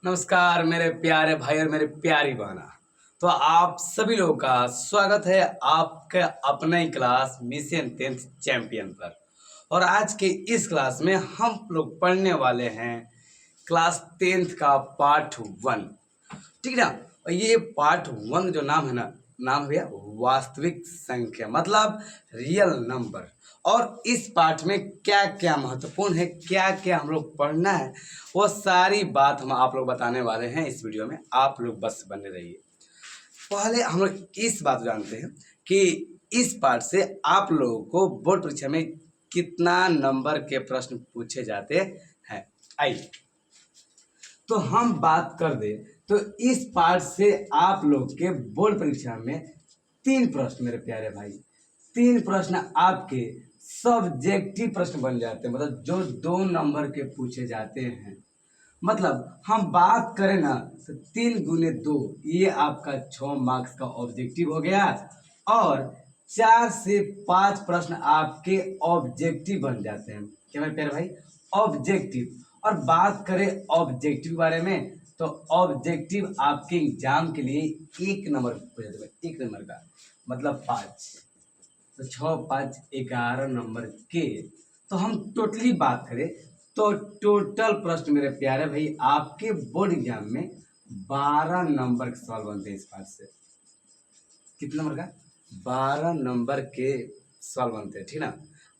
नमस्कार मेरे प्यारे भाई और मेरे प्यारी बहना। तो आप सभी लोगों का स्वागत है आपके अपने ही क्लास मिशन 10th चैंपियन पर। और आज के इस क्लास में हम लोग पढ़ने वाले हैं क्लास 10th का पार्ट 1। ठीक है ना। और ये पार्ट 1 जो नाम है ना, नाम भैया वास्तविक संख्या मतलब रियल नंबर। और इस पाठ में क्या क्या महत्वपूर्ण है, क्या क्या हम लोग पढ़ना है, वो सारी बात हम आप लोग बताने वाले हैं इस वीडियो में। आप लोग बस बने रहिए। पहले हम लोग इस बात जानते हैं कि इस पाठ से आप लोगों को बोर्ड परीक्षा में कितना नंबर के प्रश्न पूछे जाते हैं। आइए तो हम बात कर दे तो इस पाठ से आप लोग के बोर्ड परीक्षा में 3 प्रश्न मेरे प्यारे भाई, 3 प्रश्न आपके सब्जेक्टिव प्रश्न बन जाते हैं, मतलब जो 2 नंबर के पूछे जाते हैं। मतलब हम बात करें ना तो 3 गुने 2 ये आपका 6 मार्क्स का ऑब्जेक्टिव हो गया। और 4 से 5 प्रश्न आपके ऑब्जेक्टिव बन जाते हैं। क्या मेरे प्यारे भाई, ऑब्जेक्टिव। और बात करें ऑब्जेक्टिव के बारे में तो ऑब्जेक्टिव आपके एग्जाम के लिए 1 नंबर हो जाता है, 1 नंबर का मतलब 5। तो 6 5 11 नंबर के। तो हम टोटली बात करें तो टोटल प्रश्न मेरे प्यारे भाई आपके बोर्ड एग्जाम में 12 नंबर के सवाल बनते हैं इस पाठ से। कितने नंबर का? 12 नंबर के सवाल बनते हैं। ठीक ना,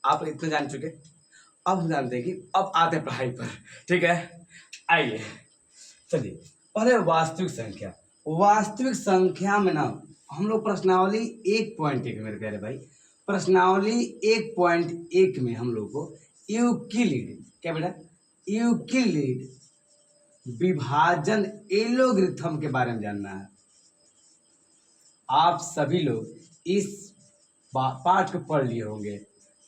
आप इतने जान चुके। अब हम जानते हैं कि अब आते हैं पढ़ाई पर। ठीक है, आइए चलिए पहले वास्तविक संख्या। वास्तविक संख्या में ना हम लोग प्रश्नावली 1.1 मेरे प्यारे भाई, प्रश्नावली 1.1 में हम लोग को यूक्लिड, क्या बेटा, यूक्लिड विभाजन एलोगरिथम के बारे में जानना है। आप सभी लोग इस पाठ को पढ़ लिए होंगे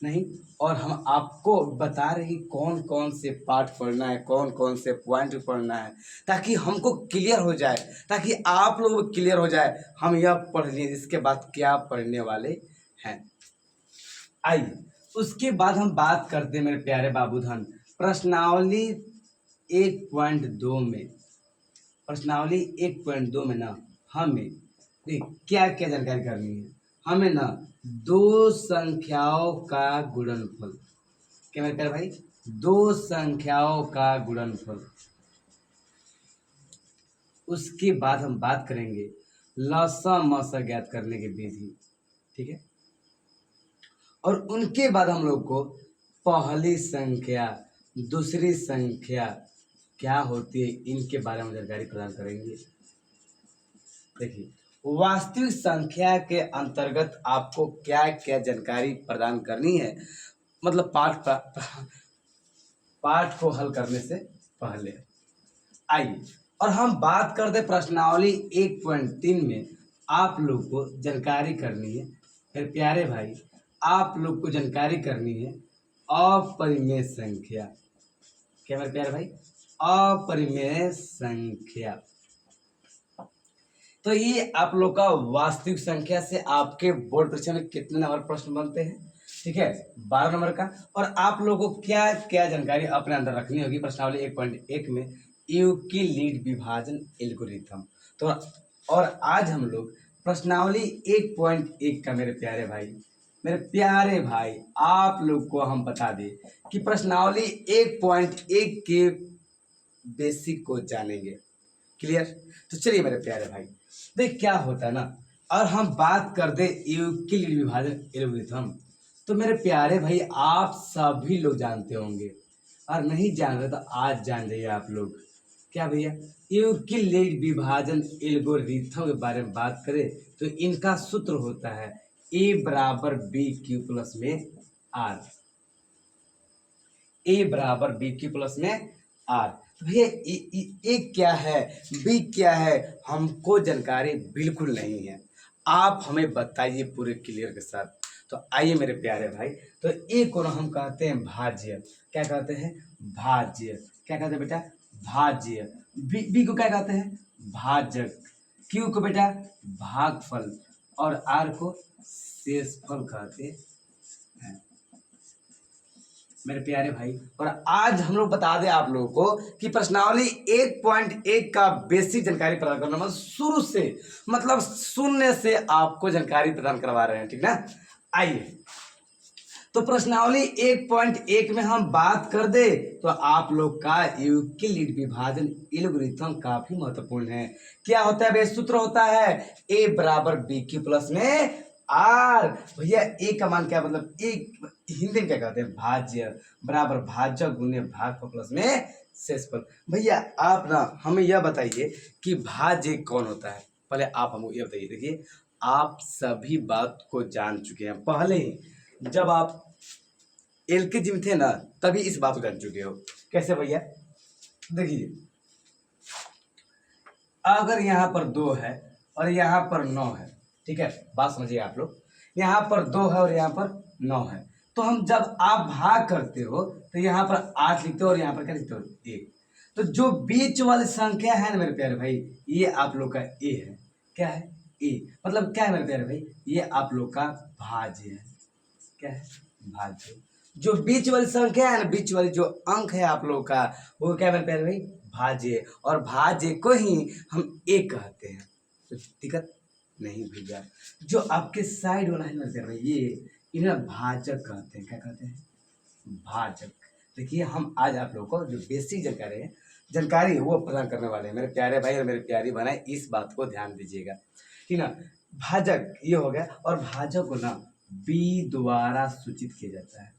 नहीं, और हम आपको बता रहे हैं कौन कौन से पाठ पढ़ना है, कौन कौन से पॉइंट पढ़ना है, ताकि हमको क्लियर हो जाए, ताकि आप लोग को क्लियर हो जाए हम यह पढ़ लिए इसके बाद क्या पढ़ने वाले हैं। आइए उसके बाद हम बात करते हैं मेरे प्यारे बाबूधन प्रश्नावली 1.2 में। प्रश्नावली 1.2 में ना हमें क्या क्या जानकारी करनी है। हमें ना 2 संख्याओं का गुणनफल, क्या मेरे प्यारे भाई, 2 संख्याओं का गुणनफल। उसके बाद हम बात करेंगे लसा मसा ज्ञात करने की विधि। ठीक है, और उनके बाद हम लोग को पहली संख्या दूसरी संख्या क्या होती है इनके बारे में जानकारी प्रदान करेंगे। देखिए वास्तविक संख्या के अंतर्गत आपको क्या क्या जानकारी प्रदान करनी है, मतलब पाठ को हल करने से पहले। आइए और हम बात करते प्रश्नावली 1.3 में आप लोग को जानकारी करनी है फिर प्यारे भाई, आप लोग को जानकारी करनी है अपरिमेय संख्या। क्या मेरे प्यारे भाई, अपरिमेय संख्या। तो ये आप लोग का वास्तविक संख्या से आपके बोर्ड परीक्षा में कितने नंबर प्रश्न बनते हैं। ठीक है, 12 नंबर का। और आप लोगों को क्या क्या जानकारी अपने अंदर रखनी होगी प्रश्नावली 1.1 में यूक्लिड विभाजन एल्गोरिथम। तो और आज हम लोग प्रश्नावली 1.1 का मेरे प्यारे भाई, मेरे प्यारे भाई आप लोग को हम बता दें कि प्रश्नावली 1.1 के बेसिक को जानेंगे। क्लियर। तो चलिए मेरे प्यारे भाई, देख क्या होता है ना, और हम बात कर दे यूक्लिड विभाजन एल्गोरिथम। तो मेरे प्यारे भाई आप सभी लोग जानते होंगे, और नहीं जान रहे तो आज जान जाइए आप लोग। क्या भैया, यूक्लिड विभाजन एल्गोरिथम के बारे में बात करें तो इनका सूत्र होता है ए बराबर बी क्यू प्लस में आर। ए बराबर बी क्यू प्लस में आर। तो भैया ए क्या है, बी क्या है, हमको जानकारी बिल्कुल नहीं है। आप हमें बताइए पूरे क्लियर के साथ। तो आइए मेरे प्यारे भाई, तो ए को ना हम कहते हैं भाज्य। क्या कहते हैं? भाज्य। क्या कहते हैं बेटा? भाज्य। बी को क्या कहते हैं? भाजक। क्यू को बेटा भागफल, और आर को शेषफल कहते हैं। मेरे प्यारे भाई, और आज हम लोग बता दें आप लोगों को कि प्रश्नावली 1.1 का बेसिक जानकारी प्रदान करना, मतलब शुरू से, मतलब शून्य से आपको जानकारी प्रदान करवा रहे हैं, ठीक ना। आइए, तो प्रश्नावली 1.1 में हम बात कर दे तो आप लोग का यूक्लिड विभाजन एल्गोरिथम काफी महत्वपूर्ण है। क्या होता है भाई? सूत्र होता है a बराबर बी क्यू प्लस में आर। भैया a का मान क्या, मतलब एक हिंदी में क्या कहते हैं? भाज्य बराबर भाज्य गुने भागफल प्लस में शेषफल। भैया आप ना हमें यह बताइए कि भाज्य कौन होता है? पहले आप हमको यह बताइए। देखिए, आप सभी बात को जान चुके हैं पहले ही, जब आप एलकेजी में थे ना तभी इस बात को जान चुके हो। कैसे भैया? देखिए, अगर यहाँ पर 2 है और यहाँ पर 9 है, ठीक है, बात समझिए आप लोग, यहाँ पर 2 है और यहाँ पर 9 है, तो हम जब आप भाग करते हो तो यहाँ पर 8 लिखते हो और यहाँ पर क्या लिखते हो? 1। तो जो बीच वाली संख्या है ना मेरे प्यारे भाई, ये आप लोग का ए है। क्या है? ए। मतलब क्या है मेरे प्यारे भाई? ये आप लोग का भाज्य है। क्या है? भाज्य। जो बीच वाली संख्या है ना, बीच वाली जो अंक है आप लोगों का, वो क्या है मेरे प्यारे भाई? भाज्य। और भाज्य को ही हम एक कहते हैं। तो दिक्कत नहीं भैया। जो आपके साइड वाला है मेरे प्यारे भाई, ये इन्हें भाजक कहते हैं। क्या कहते हैं? भाजक। देखिए, हम आज आप लोगों को जो बेसिक जानकारी है वो प्रदान करने वाले हैं मेरे प्यारे भाई और मेरे प्यारी बहनें, इस बात को ध्यान दीजिएगा, ठीक ना। भाजक ये हो गया, और भाजक को ना बी द्वारा सूचित किया जाता है।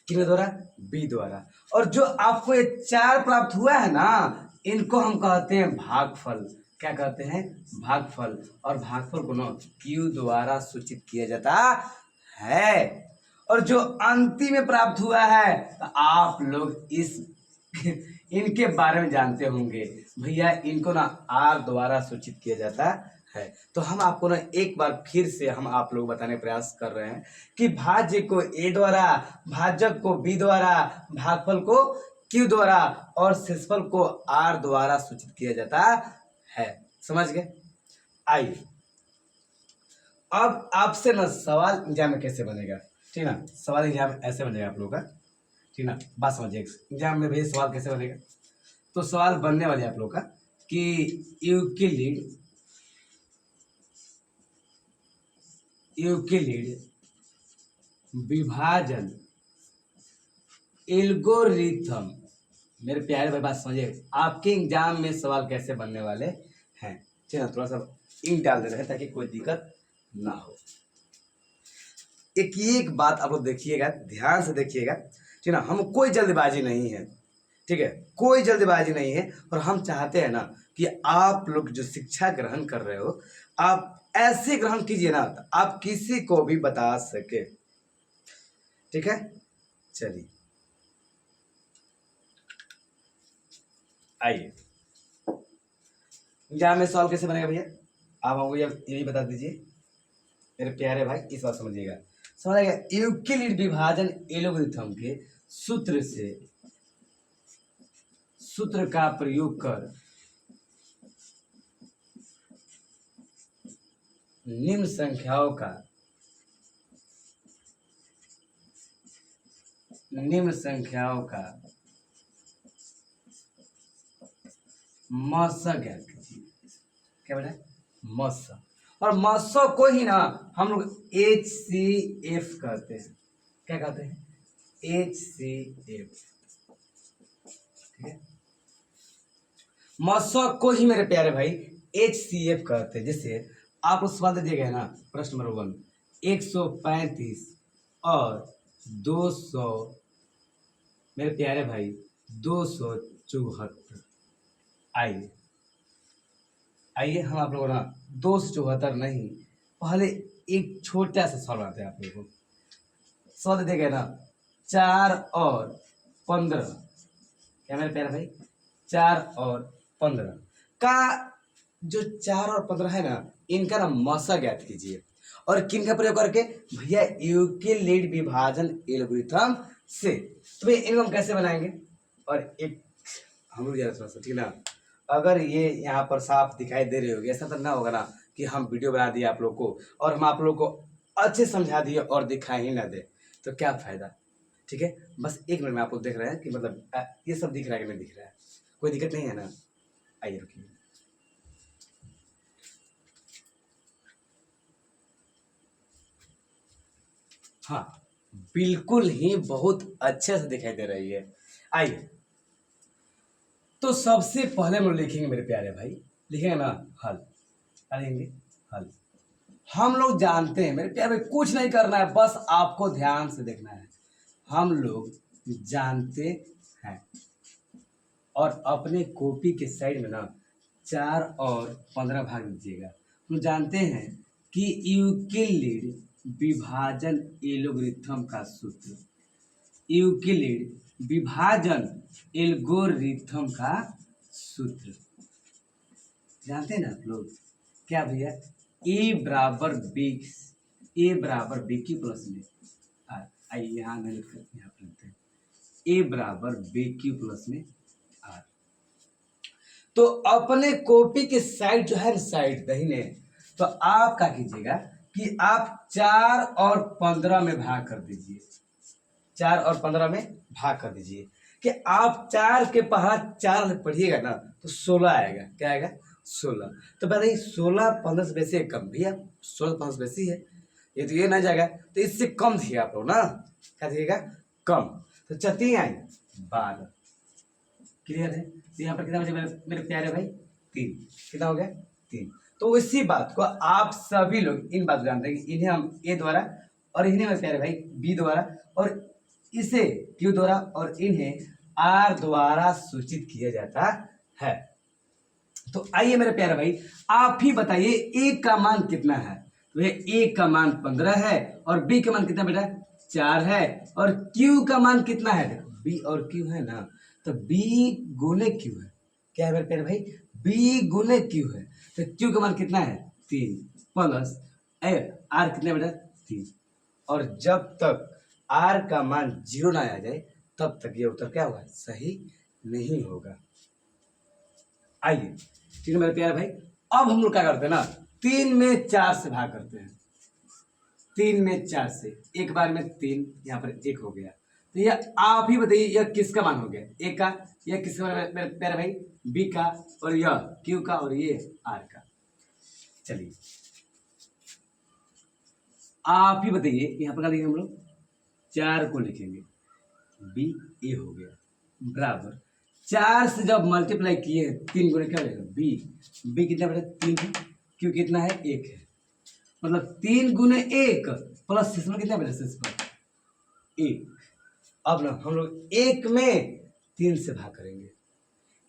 किसके द्वारा? बी द्वारा। और जो आपको ये 4 प्राप्त हुआ है ना, इनको हम कहते हैं भागफल। क्या कहते हैं? भागफल। और भागफल को ना क्यू द्वारा सूचित किया जाता है। और जो अंतिम में प्राप्त हुआ है, तो आप लोग इस इनके बारे में जानते होंगे भैया, इनको ना आर द्वारा सूचित किया जाता है। तो हम आपको ना एक बार फिर से हम आप लोग बताने प्रयास कर रहे हैं कि भाज्य को ए द्वारा, भाजक को बी द्वारा, भागफल को क्यू द्वारा और शेषफल को आर द्वारा सूचित किया जाता है। समझ गए? आइए, अब आपसे ना सवाल एग्जाम में कैसे बनेगा, ठीक ना। सवाल एग्जाम ऐसे बनेगा आप लोगों का, ठीक ना। बात समझिए, एग्जाम में भी सवाल कैसे बनेगा। तो सवाल बनने वाले आप लोग का कि यूक्लिड विभाजन एल्गोरिथम। मेरे प्यारे भाई बात समझिए, आपके एग्जाम में सवाल कैसे बनने वाले हैं, ठीक है। थोड़ा सा इंक डाल दे रहे हैं ताकि कोई दिक्कत ना हो। एक बात आप लोग देखिएगा, ध्यान से देखिएगा, ठीक ना। हम कोई जल्दबाजी नहीं है, ठीक है, कोई जल्दबाजी नहीं है। और हम चाहते हैं ना कि आप लोग जो शिक्षा ग्रहण कर रहे हो, आप ऐसे ग्रहण कीजिए ना तो आप किसी को भी बता सके, ठीक है। चलिए आइए, एग्जाम में सवाल कैसे बनेगा भैया, आप हमको यही बता दीजिए मेरे प्यारे भाई, इस बात समझिएगा। समझिएगा, यूक्लिड विभाजन एल्गोरिथम के सूत्र का प्रयोग कर निम्न संख्याओं का मस्सा ज्ञात कीजिए। क्या बोला? मस्सा। और मस्सा को ही ना हम लोग HCF कहते हैं। क्या कहते हैं? HCF, ठीक है। मस्सा को ही मेरे प्यारे भाई HCF कहते हैं। जैसे आप उस सवाल दिए गए ना, प्रश्न नंबर 1, 135 और 200, मेरे प्यारे भाई 274। आइए हम आप लोगों ना 274 नहीं, पहले एक छोटा सा सवाल आते हैं आप लोगों को। सवाल दिए गए ना 4 और 15। क्या मेरे प्यारे भाई? 4 और 15 का जो 4 और 15 है ना, इनका ना मस्सा ज्ञात कीजिए। और किन का प्रयोग करके? भैया यूक्लिड विभाजन एल्गोरिथम से। तो भैया इनको हम कैसे बनाएंगे? और एक हम लोग थोड़ा सा, ठीक ना, अगर ये यहाँ पर साफ दिखाई दे रही होगी, ऐसा तो ना होगा ना कि हम वीडियो बना दिए आप लोग को और हम आप लोग को अच्छे समझा दिए और दिखाई ही ना दे, तो क्या फायदा, ठीक है, बस 1 मिनट में आप लोग देख रहे हैं कि मतलब ये सब दिख रहा है कि नहीं दिख रहा है, कोई दिक्कत नहीं है ना। आइए रुकिए। हाँ, बिल्कुल ही बहुत अच्छे से दिखाई दे रही है। आइए, तो सबसे पहले हम लोग लिखेंगे मेरे प्यारे भाई, लिखेंगे ना हल, क्या लिखेंगे? हल। हम लोग जानते हैं मेरे प्यारे भाई, कुछ नहीं करना है, बस आपको ध्यान से देखना है। हम लोग जानते हैं, और अपने कॉपी के साइड में ना 4 और 15 भाग दीजिएगा। हम जानते हैं कि यूक्लिड विभाजन एलोगरिथम का सूत्र, यूक्लिड विभाजन एल्गोरिथम का सूत्र जानते हैं ना आप लोग? क्या भैया? ए बराबर बी, ए बराबर बी की प्लस में आर। आइए यहाँ मेहनत करते हैं, यहाँ पर लिखते हैं ए बराबर बी क्यू प्लस में आर। तो अपने कॉपी के साइड जो है साइड दाहिने, तो आप क्या कीजिएगा कि आप 4 और 15 में भाग कर दीजिए, 4 और 15 में भाग कर दीजिए कि आप 4 के पहाड़ 4 से पढ़िएगा ना तो 16 आएगा। क्या आएगा? 16। तो बताइए 16 15 से वैसे कम भी है, 16 15 से वैसे ही है, ये तो ये ना जाएगा, तो इससे कम थी आप लोग ना, क्या दिएगा? कम। तो चलती आई 12। क्लियर है? तो यहाँ पर कितना बचे मेरे प्यारे भाई? 3। कितना हो गया? 3। तो इसी बात को आप सभी लोग इन बात जानते हैं कि इन्हें हम ए द्वारा, और इन्हें मेरे प्यारे भाई बी द्वारा, और इसे क्यू द्वारा, और इन्हें आर द्वारा सूचित किया जाता है। तो आइए मेरे प्यारे भाई, आप ही बताइए ए का मान कितना है? तो ए का मान 15 है, और बी का मान कितना बेटा? 4 है, और क्यू का मान कितना है? देखो बी और क्यू है ना, तो बी गुने क्यू है। क्या है मेरे प्यारे भाई? बी गुने क्यू है। तो क्यू का मान कितना है? 3 प्लस आर कितना बेटा? 3। और जब तक आर का मान 0 ना आ जाए तब तक ये उत्तर क्या होगा? सही नहीं होगा। आइए, ठीक है मेरे प्यारे भाई, अब हम लोग क्या करते हैं ना, 3 में 4 से भाग करते हैं। 3 में 4 से, एक बार में 3, यहाँ पर 1 हो गया। तो यह आप ही बताइए यह किसका मान हो गया? ए का। यह किसका मान मेरे प्यारे भाई? बी का, और यह क्यू का, और ये आर का। चलिए आप ही बताइए, यहाँ पर क्या लिखेंगे हम लोग? 4 को लिखेंगे, बी ए हो गया, बराबर 4 से जब मल्टीप्लाई किए 3 गुणे क्या हो जाएगा? बी। बी कितना बेटा? 3 है, क्यों कितना है? 1 है, मतलब 3 गुने 1 प्लस इसमें कितना बेटा? 1। अब ना हम लोग 1 में 3 से भाग करेंगे,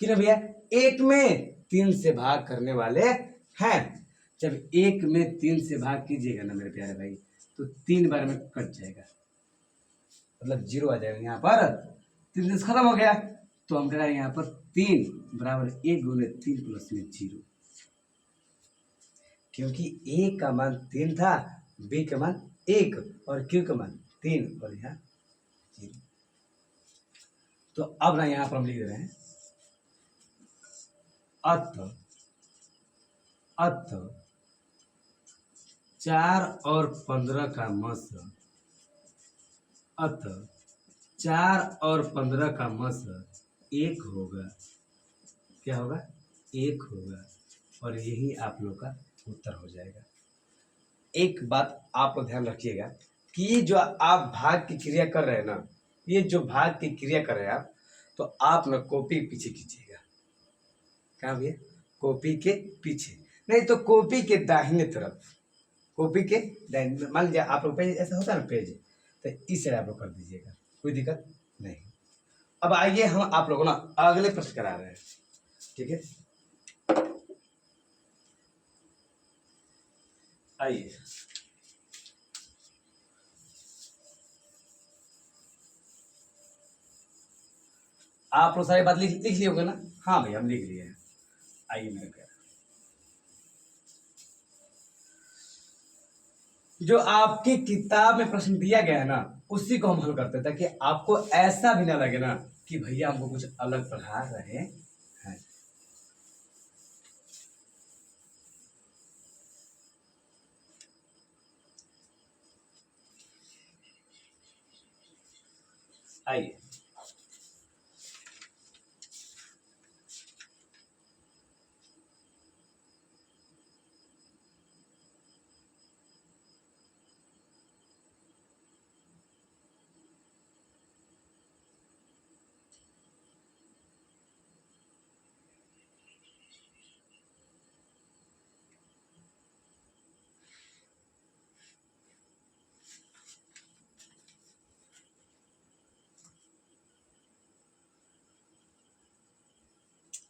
कितना भैया? 1 में 3 से भाग करने वाले हैं। जब 1 में 3 से भाग कीजिएगा ना मेरे प्यारे भाई, तो 3 बार में कट जाएगा, मतलब 0 आ जाएगा। यहाँ पर 3 से खत्म हो गया, तो हम कह रहे हैं यहाँ पर 3 बराबर 1 गुने 3 प्लस में 0, क्योंकि ए का मान 3 था, बी का मान 1, और क्यू का मान 3, और यहाँ 0। तो अब ना यहाँ पर हम लिख रहे हैं अतः 4 और 15 का मस, अतः 4 और 15 का मस 1 होगा। क्या होगा? 1 होगा, और यही आप लोग का उत्तर हो जाएगा। एक बात आप लोग ध्यान रखिएगा कि ये जो आप भाग की क्रिया कर रहे हैं ना, ये जो भाग की क्रिया कर रहे हैं आप, तो आप ना कॉपी पीछे कीजिएगा। क्या भैया? कॉपी के पीछे, नहीं तो कॉपी के दाहिने तरफ, कॉपी के दाहिने। मान लीजिए आप लोग पेज ऐसा होता है ना पेज, तो इस साइड आप लोग कर दीजिएगा, कोई दिक्कत नहीं। अब आइए हम आप लोगों ना अगले प्रश्न करा रहे हैं, ठीक है? आइए, आप लोग सारी बात लिख लिए होगा ना? हाँ भैया हम लिख लिए हैं। आइए मेरे प्यारे, जो आपकी किताब में प्रश्न दिया गया है ना, उसी को हम हल करते हैं, ताकि आपको ऐसा भी ना लगे ना कि भैया हमको कुछ अलग पढ़ा रहे हैं। आइए,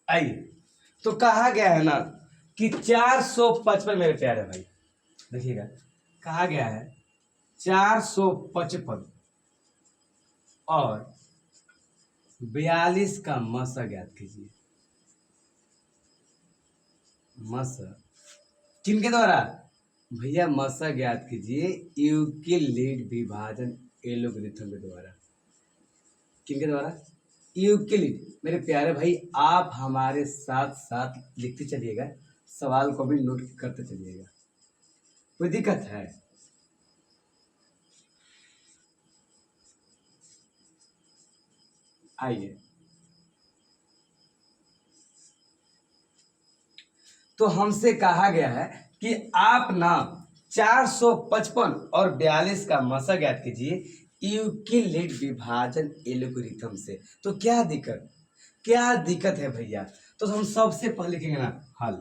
आइए। तो कहा गया है ना कि 455 मेरे प्यारे भाई, देखिएगा कहा गया है 455 और 42 का मसा ज्ञात कीजिए। मसा किनके द्वारा? भैया मसा ज्ञात कीजिए यूक्लिड विभाजन एलोगरिथम के द्वारा। किनके द्वारा? यूक्लिड। मेरे प्यारे भाई आप हमारे साथ साथ लिखते चलिएगा, सवाल को भी नोट करते चलिएगा, कोई दिक्कत है? आइए, तो हमसे कहा गया है कि आप ना 455 और 42 का मसा ज्ञात कीजिए यूक्लिड विभाजन एल्गोरिथम से। तो क्या दिक्कत है भैया? तो हम सबसे पहले लिखेंगे ना हल।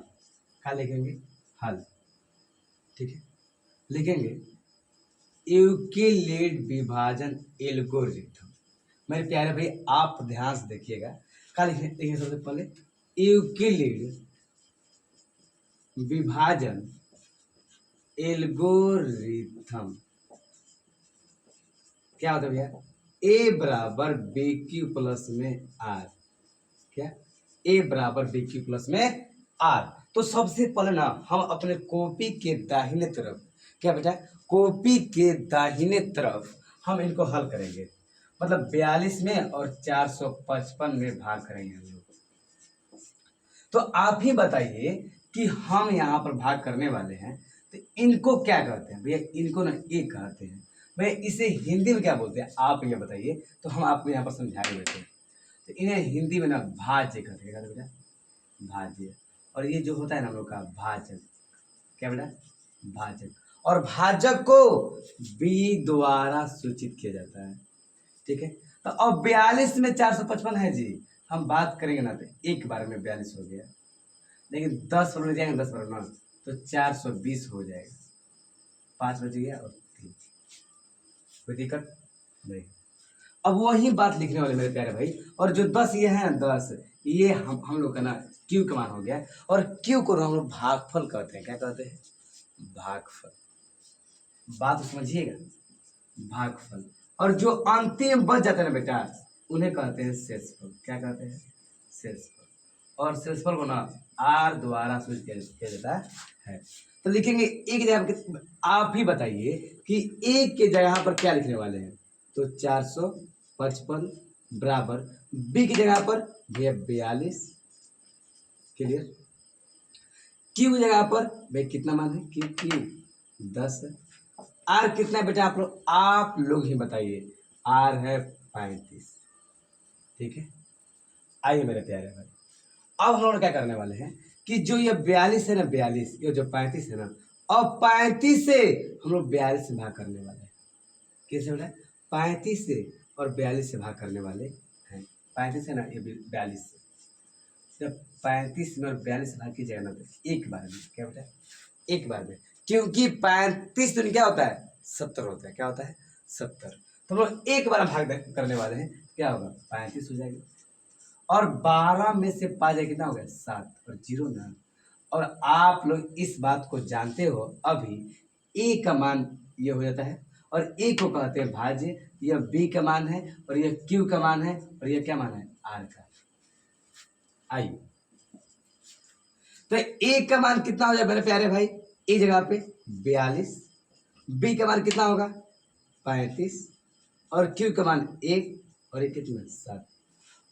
क्या लिखेंगे? हल। ठीक है, लिखेंगे यूक्लिड विभाजन एल्गोरिथम। मेरे प्यारे भाई आप ध्यान से देखिएगा, क्या लिखेंगे सबसे पहले? यूक्लिड विभाजन एल्गोरिथम। क्या होता है भैया? ए बराबर बी क्यू प्लस में आर। क्या? ए बराबर बी क्यू प्लस में आर। तो सबसे पहले ना हम अपने कॉपी के दाहिने तरफ, क्या बेटा, कॉपी के दाहिने तरफ हम इनको हल करेंगे, मतलब 42 में और 455 में भाग करेंगे हम लोग। तो आप ही बताइए कि हम यहाँ पर भाग करने वाले हैं तो इनको क्या कहते हैं भैया? इनको ना ए कहते हैं भैया। इसे हिंदी में क्या बोलते हैं आप ये बताइए, तो हम आपको यहाँ पर समझाए बैठे हैं। तो इन्हें हिंदी में ना भाज्य कहते हैं। क्या बेटा? भाज्य। और ये जो होता है ना हम लोग का भाजक, क्या बेटा? भाजक। और भाजक को बी द्वारा सूचित किया जाता है। ठीक है, तो अब 42 में 455 है जी, हम बात करेंगे ना तो एक बार में 42 हो गया, लेकिन 10 पर जाएंगे 10 पर ना तो 420 हो जाएगा। 5 बच गया और 3, कोई दिक्कत नहीं। अब वही बात लिखने वाले मेरे प्यारे भाई, और जो 10 ये है 10 ये हम लोग का ना क्यू का मान हो गया, और क्यू को हम लोग भागफल कहते हैं। क्या कहते हैं? भागफल। बात तो समझिएगा, भागफल। और जो अंतिम बच जाता है ना बेटा उन्हें कहते हैं शेषफल। क्या कहते हैं? शेषफल। और शेषफल को ना आर द्वारा सूचित किया जाता है। तो लिखेंगे एक जगह पर, आप ही बताइए कि एक के जगह पर क्या लिखने वाले हैं? तो 455 बराबर बी की जगह पर भैया 42। क्लियर? क्यू की जगह पर भाई कितना मान है? क्यू 10। आर कितना है बेटा? आप लोग ही बताइए। आर है 35। ठीक है, आइए मेरे प्यारे भाई, अब हम लोग क्या करने वाले हैं कि जो ये 42 है ना, 42 ये जो 35 है ना, अब 35 से हम लोग 42 से भाग करने वाले हैं। कैसे बेटा? 35 से और 42 से भाग करने वाले हैं। 35 है ना, ये 42 से, जब 35 में और 42 से भाग कीजिएगा ना तो एक बार में, क्या बेटा? एक बार में, क्योंकि 35 तो क्या होता है? 70 होता है। क्या होता है? 70। तो हम लोग एक बार भाग करने वाले हैं, क्या होगा? 35 हो जाएगा, और 12 में से 5 जाए कितना हो गया? 7 और 0 ना। और आप लोग इस बात को जानते हो, अभी ए का मान ये हो जाता है, और ए को कहते हैं भाज्य, यह बी का मान है, और यह क्यू का मान है, और यह क्या मान है? आर का। आइए, तो ए का मान कितना हो जाए मेरे प्यारे भाई? ए जगह पे 42, बी का मान कितना होगा? 35, और क्यू का मान 1, और ये कितना? 7।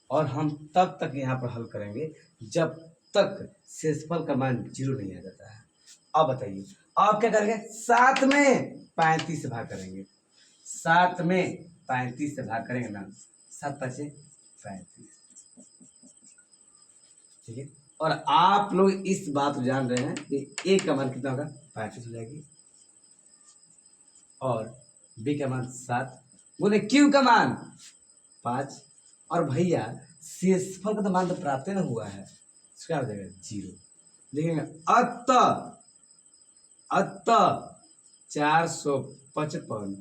और हम तब तक यहाँ पर हल करेंगे जब तक शेषफल का मान 0 नहीं आ जाता है। अब बताइए, आप क्या करेंगे? 7 में 35 से भाग करेंगे, 7 में 35 से भाग करेंगे ना, 7×5 = 35। ठीक है, और आप लोग इस बात को जान रहे हैं कि ए का मान कितना होगा, 35 हो जाएगी, और बी का मान 7, बोले क्यू का मान 5, और भैया शेषफल का तो मान तो प्राप्त ना हुआ है, इसका हो जाएगा 0। देखेंगे अतः 455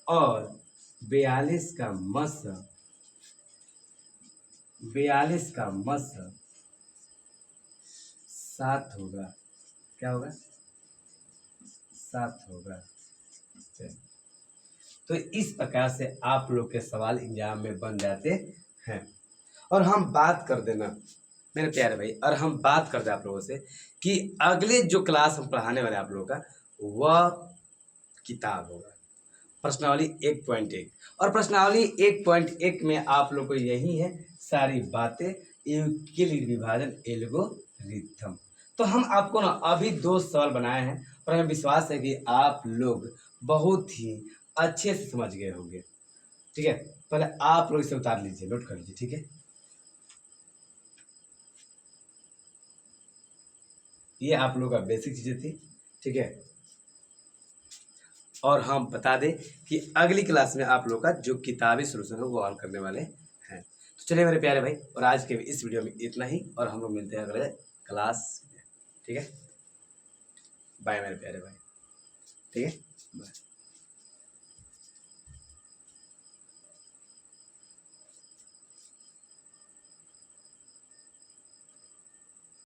और 42 का मस 7 होगा। क्या होगा? 7 होगा। तो इस प्रकार से आप लोग के सवाल एग्जाम में बन जाते हैं। और हम बात कर देना मेरे प्यारे भाई, और हम बात करते हैं आप लोगों से कि अगले जो क्लास हम पढ़ाने वाले आप लोगों का वह किताब होगा प्रश्नावली 1.1, और प्रश्नावली 1.1 में आप लोग को यही है सारी बातें, यूक्लिड विभाजन, एल्गोरिथम। तो हम आपको ना अभी 2 सवाल बनाए हैं और हमें विश्वास है कि आप लोग बहुत ही अच्छे से समझ गए होंगे। ठीक है, पहले आप लोग इसे उतार लीजिए, नोट कर लीजिए। ठीक है, ये आप लोग का बेसिक चीजें थी। ठीक है, और हम बता दें कि अगली क्लास में आप लोग का जो किताबी सोल्यूशन है वो हल करने वाले हैं। तो चलिए मेरे प्यारे भाई, और आज के इस वीडियो में इतना ही, और हम लोग मिलते हैं अगले क्लास में। ठीक है, बाय मेरे प्यारे भाई। ठीक है, बाय।